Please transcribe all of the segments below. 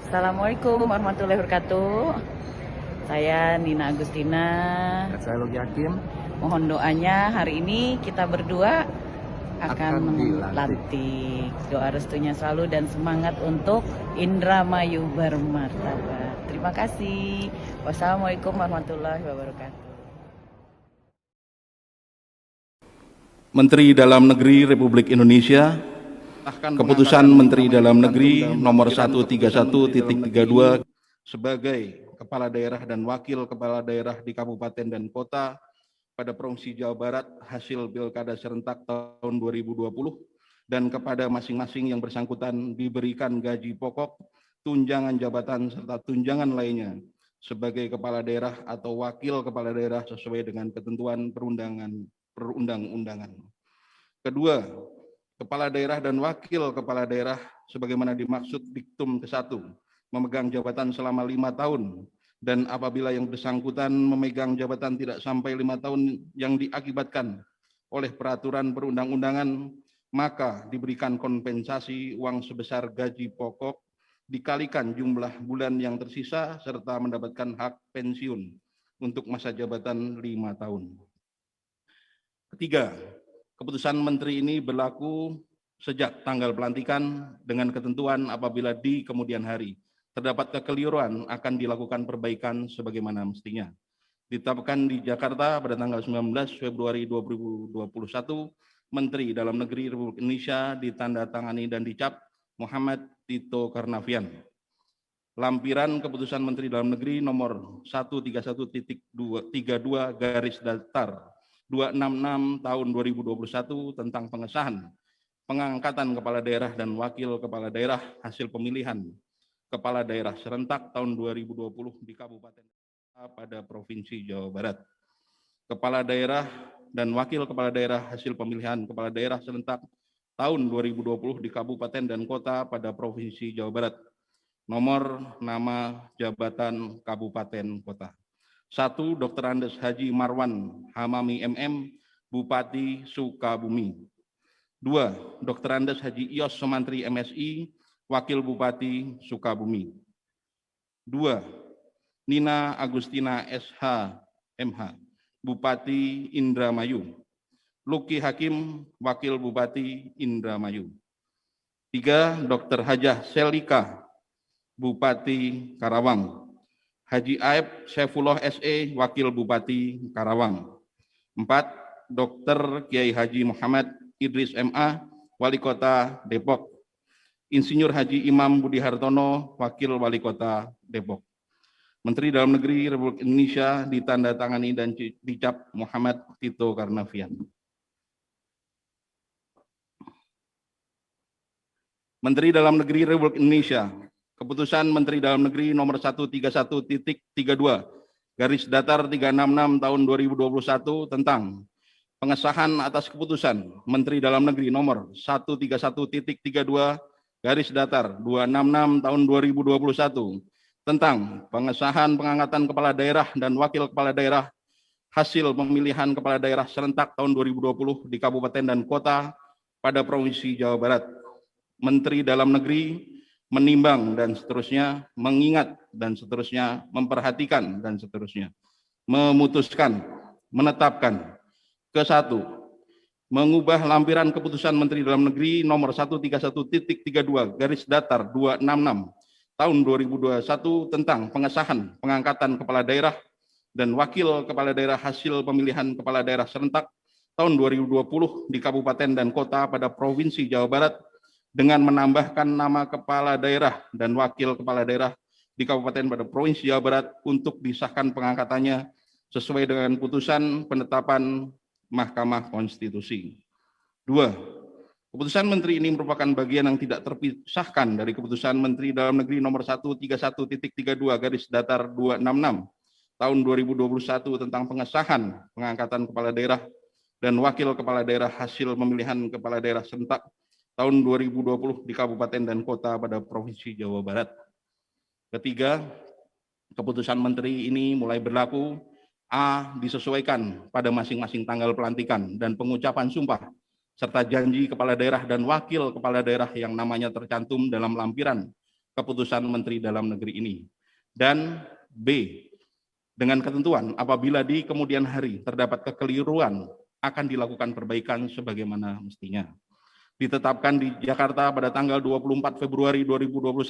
Assalamualaikum warahmatullahi wabarakatuh. Saya Nina Agustina. Dan saya Logi Hakim. Mohon doanya hari ini kita berdua akan dilantik. lantik. Doa restunya selalu dan semangat untuk Indramayu bermartabat. Terima kasih. Wassalamualaikum warahmatullahi wabarakatuh. Menteri Dalam Negeri Republik Indonesia, Keputusan Menteri Dalam Negeri nomor 131.32 sebagai Kepala Daerah dan Wakil Kepala Daerah di Kabupaten dan Kota pada Provinsi Jawa Barat hasil Pilkada serentak tahun 2020 dan kepada masing-masing yang bersangkutan diberikan gaji pokok, tunjangan jabatan serta tunjangan lainnya sebagai Kepala Daerah atau Wakil Kepala Daerah sesuai dengan ketentuan perundang-undangan. Kedua, Kepala Daerah dan Wakil Kepala Daerah sebagaimana dimaksud diktum ke-1 memegang jabatan selama 5 tahun dan apabila yang bersangkutan memegang jabatan tidak sampai 5 tahun yang diakibatkan oleh peraturan perundang-undangan, maka diberikan kompensasi uang sebesar gaji pokok dikalikan jumlah bulan yang tersisa serta mendapatkan hak pensiun untuk masa jabatan 5 tahun. Ketiga, keputusan Menteri ini berlaku sejak tanggal pelantikan dengan ketentuan apabila di kemudian hari terdapat kekeliruan akan dilakukan perbaikan sebagaimana mestinya. Ditetapkan di Jakarta pada tanggal 19 Februari 2021, Menteri Dalam Negeri Republik Indonesia ditandatangani dan dicap Muhammad Tito Karnavian. Lampiran Keputusan Menteri Dalam Negeri nomor 131.32 garis datar 266 tahun 2021 tentang pengesahan pengangkatan kepala daerah dan wakil kepala daerah hasil pemilihan kepala daerah serentak tahun 2020 di Kabupaten pada Provinsi Jawa Barat. Kepala daerah dan wakil kepala daerah hasil pemilihan kepala daerah serentak tahun 2020 di Kabupaten dan Kota pada Provinsi Jawa Barat. Nomor, nama, jabatan, kabupaten, kota. 1. Dr. Andes Haji Marwan Hamami MM, Bupati Sukabumi. 2. Dr. Andes Haji Ios Somantri MSI, Wakil Bupati Sukabumi. 2. Nina Agustina SH MH, Bupati Indramayu. Luki Hakim, Wakil Bupati Indramayu. 3. Dr. Hajah Selika, Bupati Karawang. Haji Aib Saifullah SE, Wakil Bupati Karawang. 4. Dr. Kiai Haji Muhammad Idris MA, Wali Kota Depok. Insinyur Haji Imam Budi Hartono, Wakil Wali Kota Depok. Menteri Dalam Negeri Republik Indonesia ditandatangani dan dicap Muhammad Tito Karnavian. Menteri Dalam Negeri Republik Indonesia, Keputusan Menteri Dalam Negeri nomor 131.32 garis datar 366 tahun 2021 tentang pengesahan atas keputusan Menteri Dalam Negeri nomor 131.32 garis datar 266 tahun 2021 tentang pengesahan pengangkatan kepala daerah dan wakil kepala daerah hasil pemilihan kepala daerah serentak tahun 2020 di Kabupaten dan Kota pada Provinsi Jawa Barat. Menteri Dalam Negeri menimbang dan seterusnya, mengingat dan seterusnya, memperhatikan dan seterusnya, memutuskan, menetapkan. Ke-1, mengubah lampiran Keputusan Menteri Dalam Negeri nomor 131.32 garis datar 266 tahun 2021 tentang pengesahan pengangkatan kepala daerah dan wakil kepala daerah hasil pemilihan kepala daerah serentak tahun 2020 di Kabupaten dan Kota pada Provinsi Jawa Barat dengan menambahkan nama kepala daerah dan wakil kepala daerah di Kabupaten pada Provinsi Jawa Barat untuk disahkan pengangkatannya sesuai dengan putusan penetapan Mahkamah Konstitusi. 2. Keputusan Menteri ini merupakan bagian yang tidak terpisahkan dari Keputusan Menteri Dalam Negeri nomor 131.32 garis datar 266 tahun 2021 tentang pengesahan pengangkatan kepala daerah dan wakil kepala daerah hasil pemilihan kepala daerah serentak tahun 2020 di Kabupaten dan Kota pada Provinsi Jawa Barat. Ketiga, keputusan Menteri ini mulai berlaku A. Disesuaikan pada masing-masing tanggal pelantikan dan pengucapan sumpah serta janji kepala daerah dan wakil kepala daerah yang namanya tercantum dalam lampiran keputusan Menteri Dalam Negeri ini. Dan B, dengan ketentuan apabila di kemudian hari terdapat kekeliruan akan dilakukan perbaikan sebagaimana mestinya. Ditetapkan di Jakarta pada tanggal 24 Februari 2021,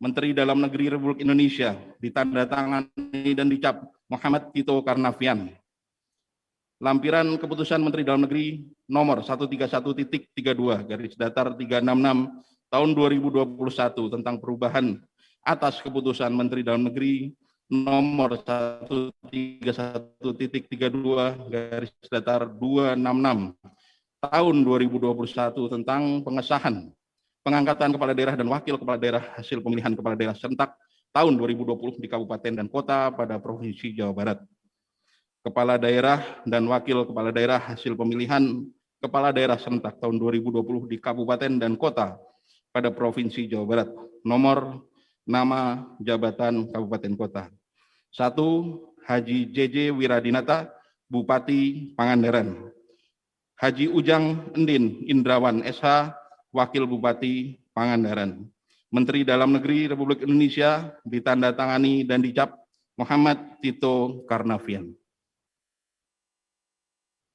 Menteri Dalam Negeri Republik Indonesia ditandatangani dan dicap Muhammad Tito Karnavian. Lampiran Keputusan Menteri Dalam Negeri nomor 131.32/366 tahun 2021 tentang perubahan atas Keputusan Menteri Dalam Negeri nomor 131.32/266 tahun 2021 tentang pengesahan pengangkatan kepala daerah dan wakil kepala daerah hasil pemilihan kepala daerah serentak tahun 2020 di kabupaten dan kota pada Provinsi Jawa Barat. Kepala daerah dan wakil kepala daerah hasil pemilihan kepala daerah serentak tahun 2020 di kabupaten dan kota pada Provinsi Jawa Barat. Nomor, nama, jabatan, kabupaten kota. 1. Haji JJ Wiradinata, Bupati Pangandaran. Haji Ujang Endin Indrawan SH, Wakil Bupati Pangandaran. Menteri Dalam Negeri Republik Indonesia ditandatangani dan dicap Muhammad Tito Karnavian.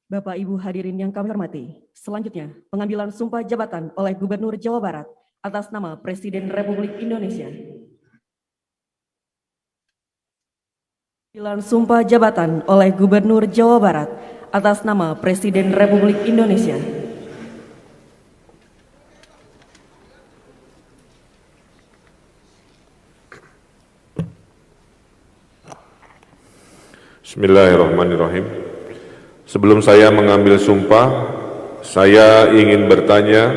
Bapak Ibu hadirin yang kami hormati, selanjutnya pengambilan sumpah jabatan oleh Gubernur Jawa Barat atas nama Presiden Republik Indonesia. Pengambilan sumpah jabatan oleh Gubernur Jawa Barat atas nama Presiden Republik Indonesia. Bismillahirrahmanirrahim. Sebelum saya mengambil sumpah, saya ingin bertanya,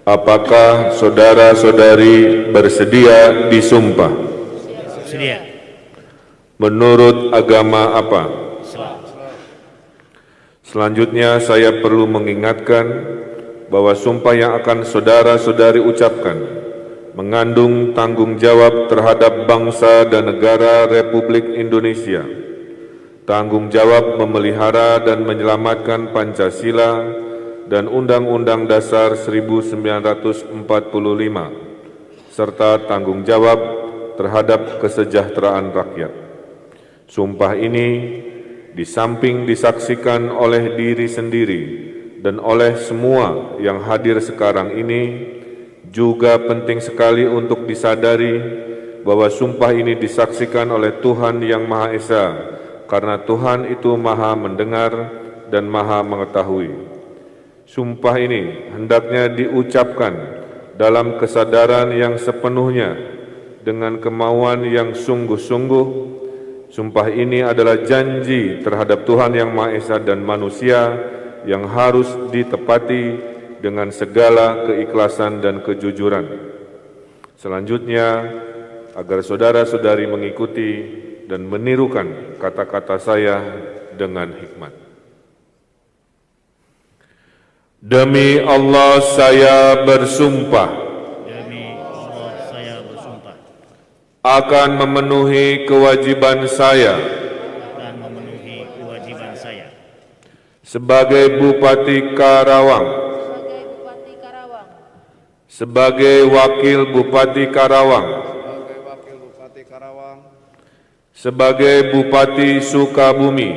apakah saudara-saudari bersedia disumpah? Sedia. Menurut agama apa? Selanjutnya saya perlu mengingatkan bahwa sumpah yang akan saudara-saudari ucapkan mengandung tanggung jawab terhadap bangsa dan negara Republik Indonesia, tanggung jawab memelihara dan menyelamatkan Pancasila dan Undang-Undang Dasar 1945, serta tanggung jawab terhadap kesejahteraan rakyat. Sumpah ini di samping disaksikan oleh diri sendiri dan oleh semua yang hadir sekarang ini, juga penting sekali untuk disadari bahwa sumpah ini disaksikan oleh Tuhan Yang Maha Esa, karena Tuhan itu Maha mendengar dan Maha mengetahui. Sumpah ini hendaknya diucapkan dalam kesadaran yang sepenuhnya, dengan kemauan yang sungguh-sungguh. Sumpah ini adalah janji terhadap Tuhan Yang Maha Esa dan manusia yang harus ditepati dengan segala keikhlasan dan kejujuran. Selanjutnya, agar saudara-saudari mengikuti dan menirukan kata-kata saya dengan hikmat. Demi Allah saya bersumpah. Demi Allah saya bersumpah. Akan memenuhi kewajiban saya. Akan memenuhi kewajiban saya. Sebagai Bupati Karawang. Sebagai Wakil Bupati Karawang. Sebagai Bupati Sukabumi.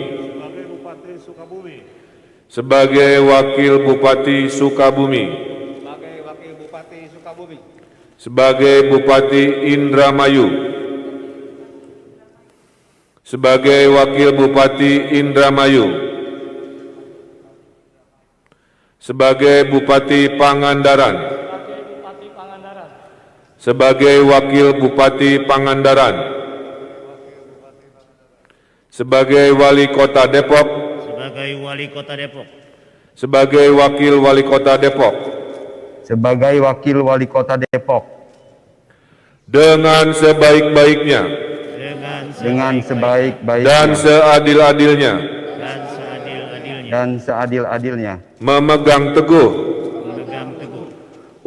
Sebagai Wakil Bupati Sukabumi. Sebagai Bupati Indramayu. Sebagai Wakil Bupati Indramayu. Sebagai Bupati Pangandaran. Sebagai Wakil Bupati Pangandaran. Sebagai Wali Kota Depok. Sebagai Wali Kota Depok. Sebagai Wakil Wali Kota Depok. Sebagai Wakil Wali Kota Depok. Dengan sebaik-baiknya. Dengan sebaik-baiknya. Dan seadil-adilnya. Dan seadil-adilnya. Memegang teguh.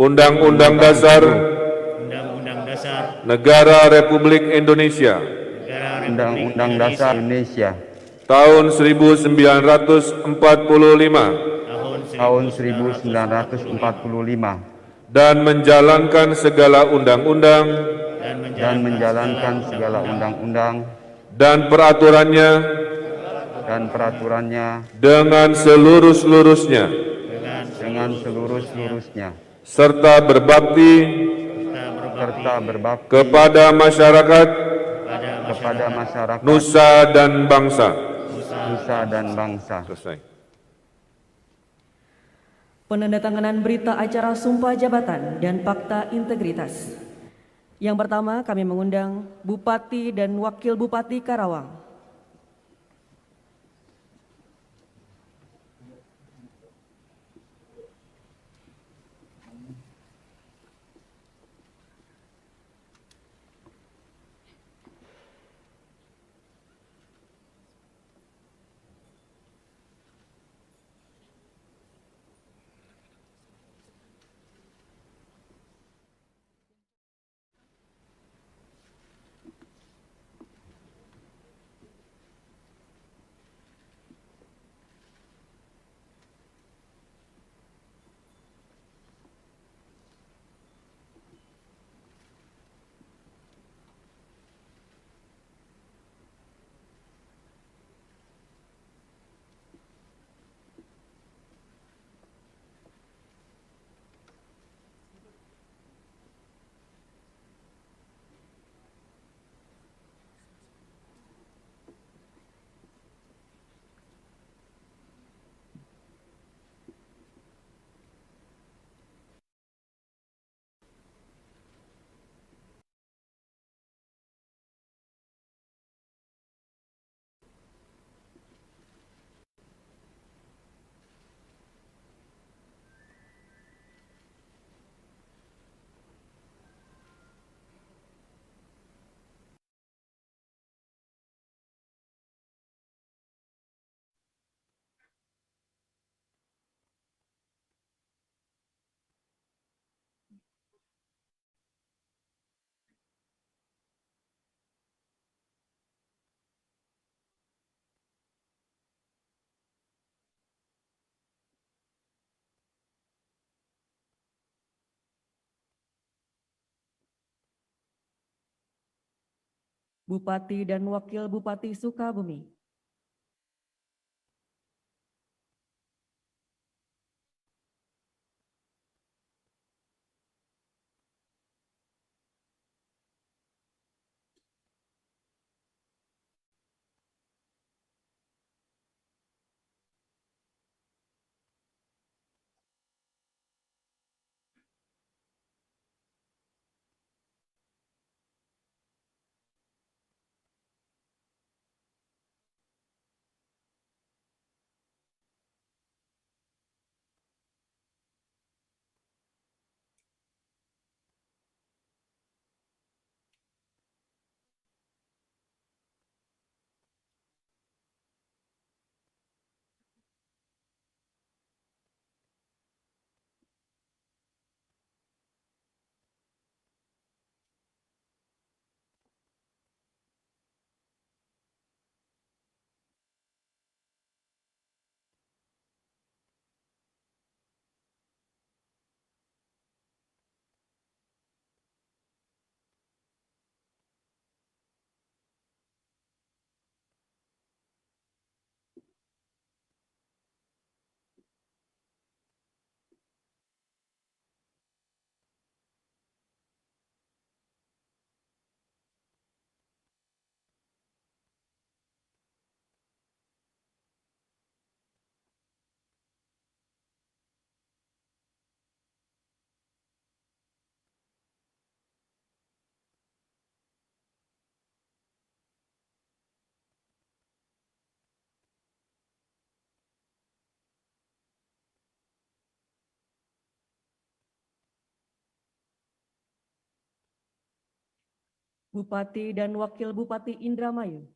Undang-Undang Dasar. Negara Republik Indonesia. Undang-Undang Dasar Indonesia. Tahun 1945. Tahun 1945. dan menjalankan segala undang-undang dan menjalankan segala undang-undang dan peraturannya dengan seluruh-seluruhnya, seluruh-seluruhnya, serta berbakti serta berbakti kepada masyarakat kepada masyarakat nusa dan bangsa. nusa dan bangsa. Selesai. Penandatanganan berita acara Sumpah Jabatan dan Fakta Integritas. Yang pertama, kami mengundang Bupati dan Wakil Bupati Karawang. Bupati dan Wakil Bupati Sukabumi. Bupati dan Wakil Bupati Indramayu.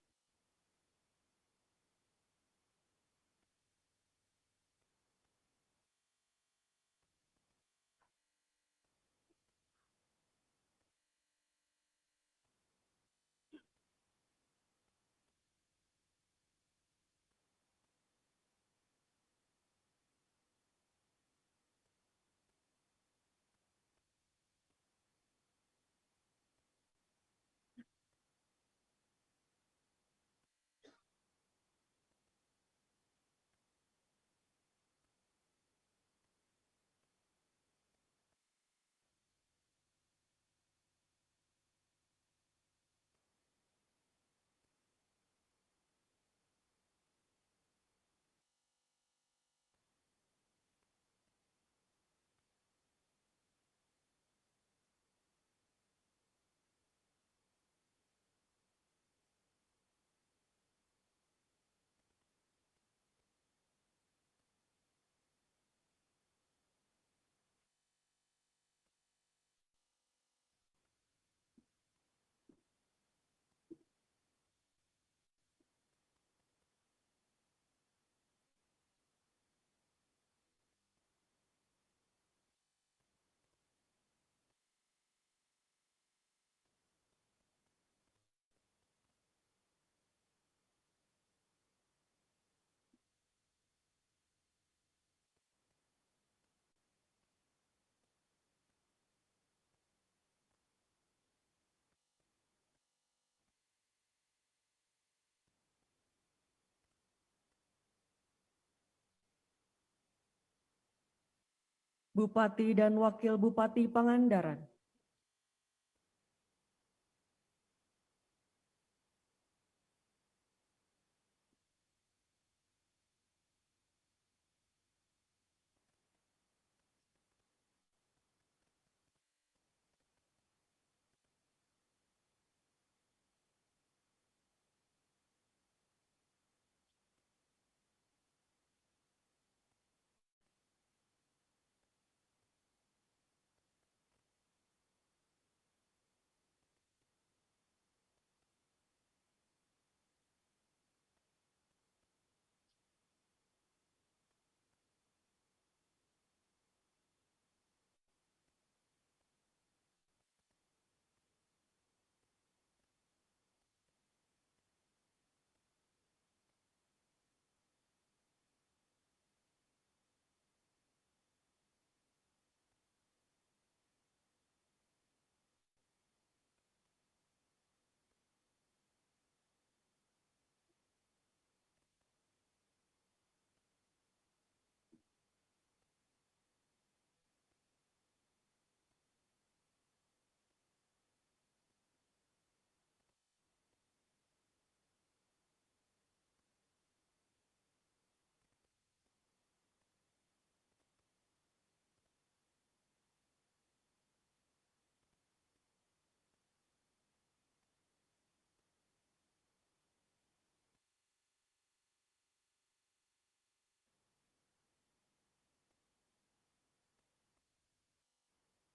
Bupati dan Wakil Bupati Pangandaran,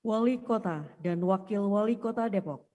Wali Kota dan Wakil Wali Kota Depok,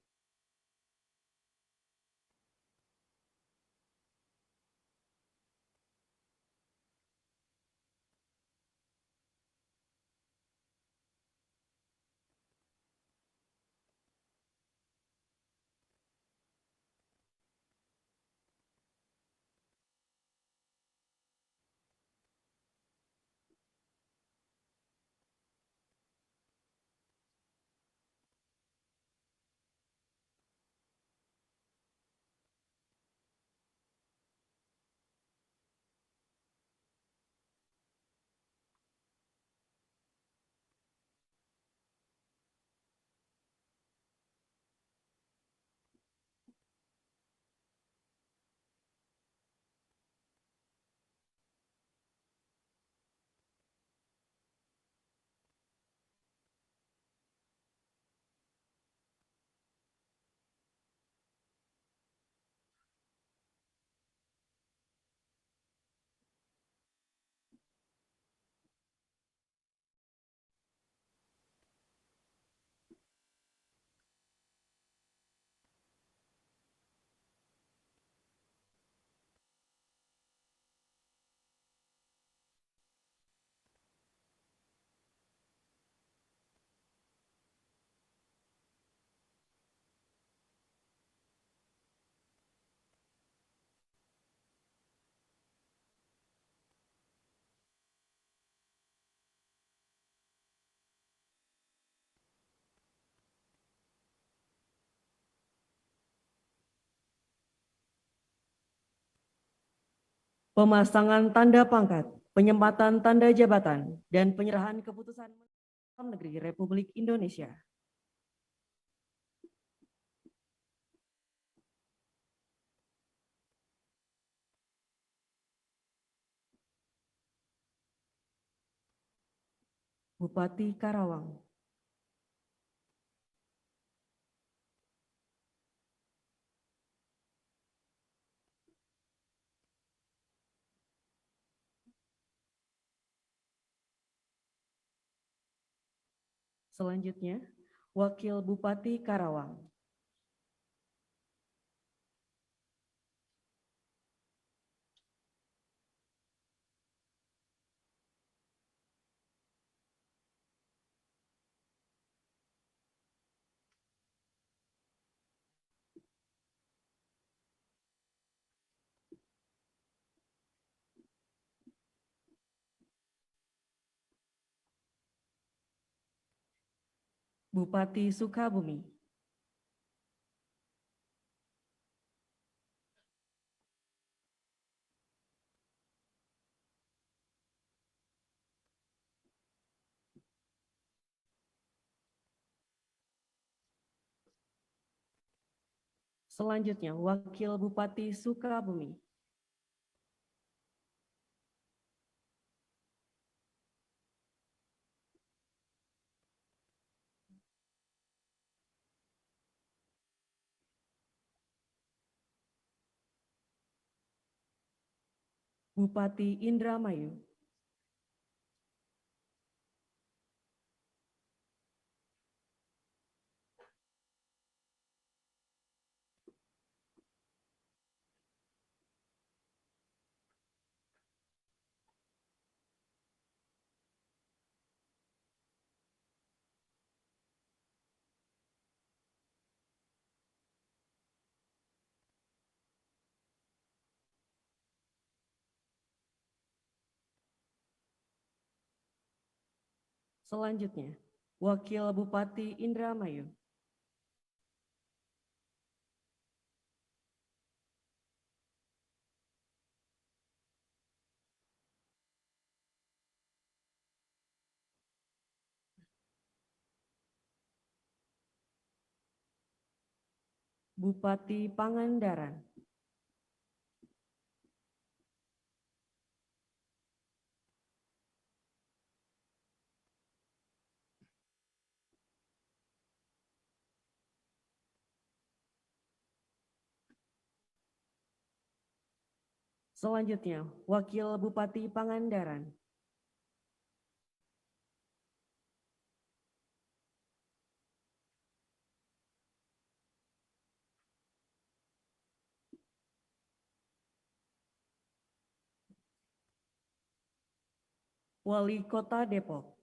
pemasangan tanda pangkat, penyempatan tanda jabatan, dan penyerahan keputusan Dalam Negeri Republik Indonesia. Bupati Karawang, selanjutnya Wakil Bupati Karawang, Bupati Sukabumi, Selanjutnya, Wakil Bupati Sukabumi. Bupati Indramayu. Selanjutnya, Wakil Bupati Indramayu. Bupati Pangandaran. Selanjutnya, Wakil Bupati Pangandaran. Wali Kota Depok.